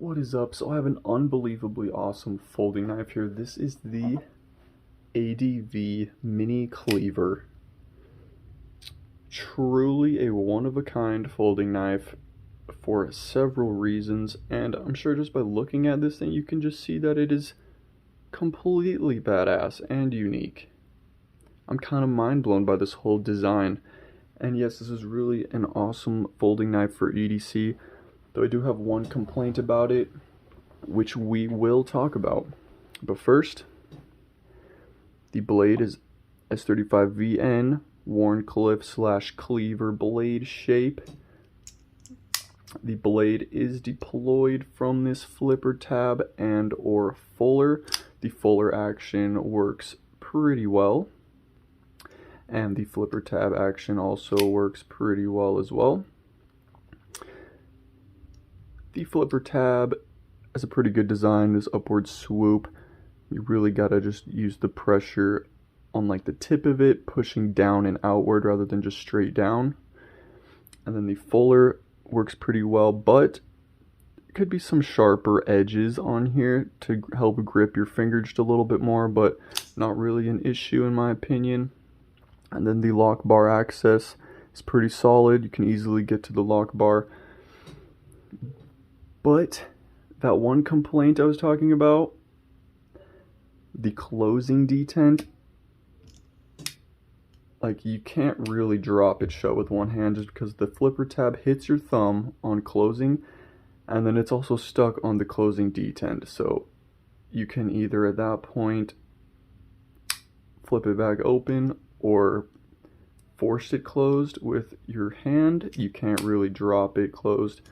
What is up? So I have an unbelievably awesome folding knife here. This is the ADV Mini Cleaver. Truly a one-of-a-kind folding knife for several reasons, and I'm sure just by looking at this thing you can just see that it is completely badass and unique. I'm kind of mind blown by this whole design, and yes, this is really an awesome folding knife for EDC. Though I do have one complaint about it, which we will talk about. But first, the blade is S35VN, Warncliffe / Cleaver blade shape. The blade is deployed from this flipper tab and or fuller. The fuller action works pretty well, and the flipper tab action also works pretty well as well. The flipper tab has a pretty good design, this upward swoop. You really gotta just use the pressure on like the tip of it, pushing down and outward rather than just straight down. And then the fuller works pretty well, but it could be some sharper edges on here to help grip your finger just a little bit more, but not really an issue in my opinion. And then the lock bar access is pretty solid. You can easily get to the lock bar. But that one complaint I was talking about, the closing detent, like you can't really drop it shut with one hand just because the flipper tab hits your thumb on closing, and then it's also stuck on the closing detent. So you can either at that point flip it back open or force it closed with your hand. You can't really drop it closed.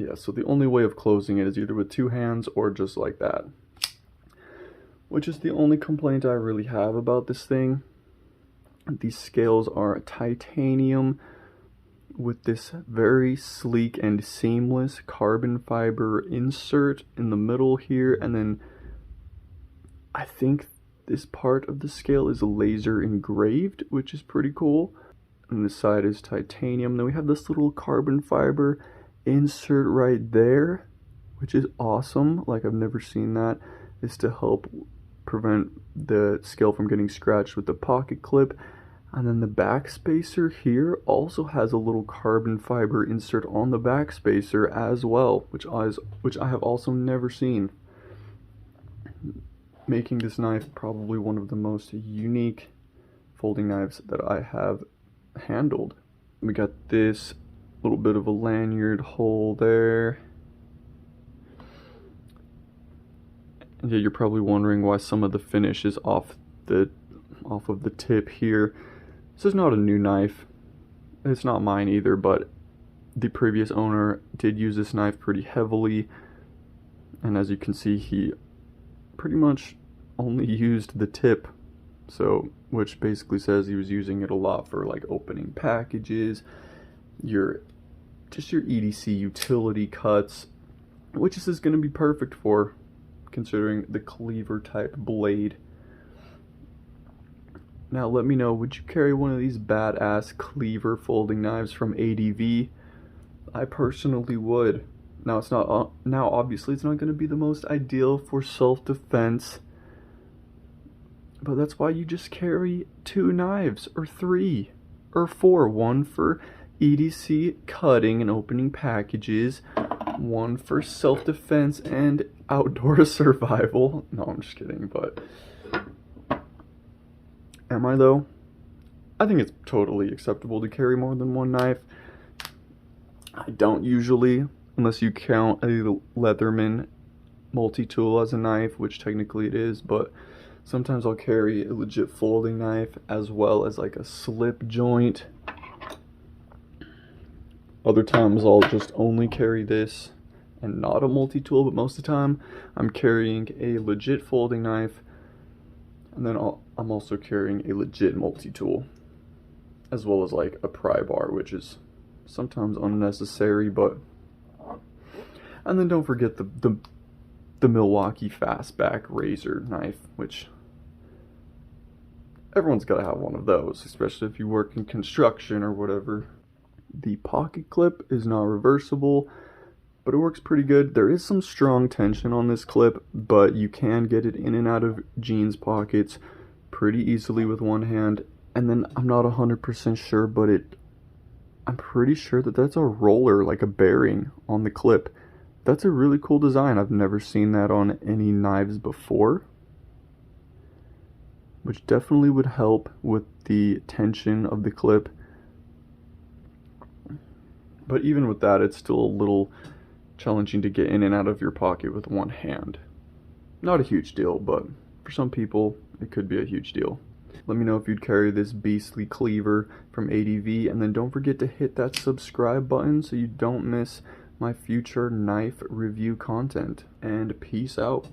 Yeah, so the only way of closing it is either with two hands or just like that. Which is the only complaint I really have about this thing. These scales are titanium with this very sleek and seamless carbon fiber insert in the middle here, and then I think this part of the scale is laser engraved, which is pretty cool. And this side is titanium. Then we have this little carbon fiber insert right there, which is awesome. Like, I've never seen that. It's to help prevent the scale from getting scratched with the pocket clip. And then the back spacer here also has a little carbon fiber insert on the back spacer as well, which I have also never seen, making this knife probably one of the most unique folding knives that I have handled. We got this little bit of a lanyard hole there. And yeah, you're probably wondering why some of the finish is off of the tip here. This is not a new knife. It's not mine either, but the previous owner did use this knife pretty heavily. And as you can see, he pretty much only used the tip. So, which basically says he was using it a lot for like opening packages, your EDC utility cuts, which this is going to be perfect for, considering the cleaver type blade. Now let me know, would you carry one of these badass cleaver folding knives from ADV? I personally would. Now obviously it's not going to be the most ideal for self-defense, but that's why you just carry two knives or three or four. One for EDC cutting and opening packages, one for self-defense and outdoor survival. No, I'm just kidding, but am I though? I think it's totally acceptable to carry more than one knife. I don't usually, unless you count a Leatherman multi-tool as a knife, which technically it is, but sometimes I'll carry a legit folding knife as well as like a slip joint. Other times I'll just only carry this and not a multi-tool, but most of the time I'm carrying a legit folding knife, and then I'm also carrying a legit multi-tool, as well as like a pry bar, which is sometimes unnecessary, but... And then don't forget the Milwaukee Fastback razor knife, which everyone's got to have one of those, especially if you work in construction or whatever. The pocket clip is not reversible, but it works pretty good. There is some strong tension on this clip, but you can get it in and out of jeans pockets pretty easily with one hand. And then I'm not 100% sure, but I'm pretty sure that that's a roller, like a bearing on the clip. That's a really cool design. I've never seen that on any knives before, which definitely would help with the tension of the clip. But even with that, it's still a little challenging to get in and out of your pocket with one hand. Not a huge deal, but for some people, it could be a huge deal. Let me know if you'd carry this beastly cleaver from ADV, and then don't forget to hit that subscribe button so you don't miss my future knife review content. And peace out.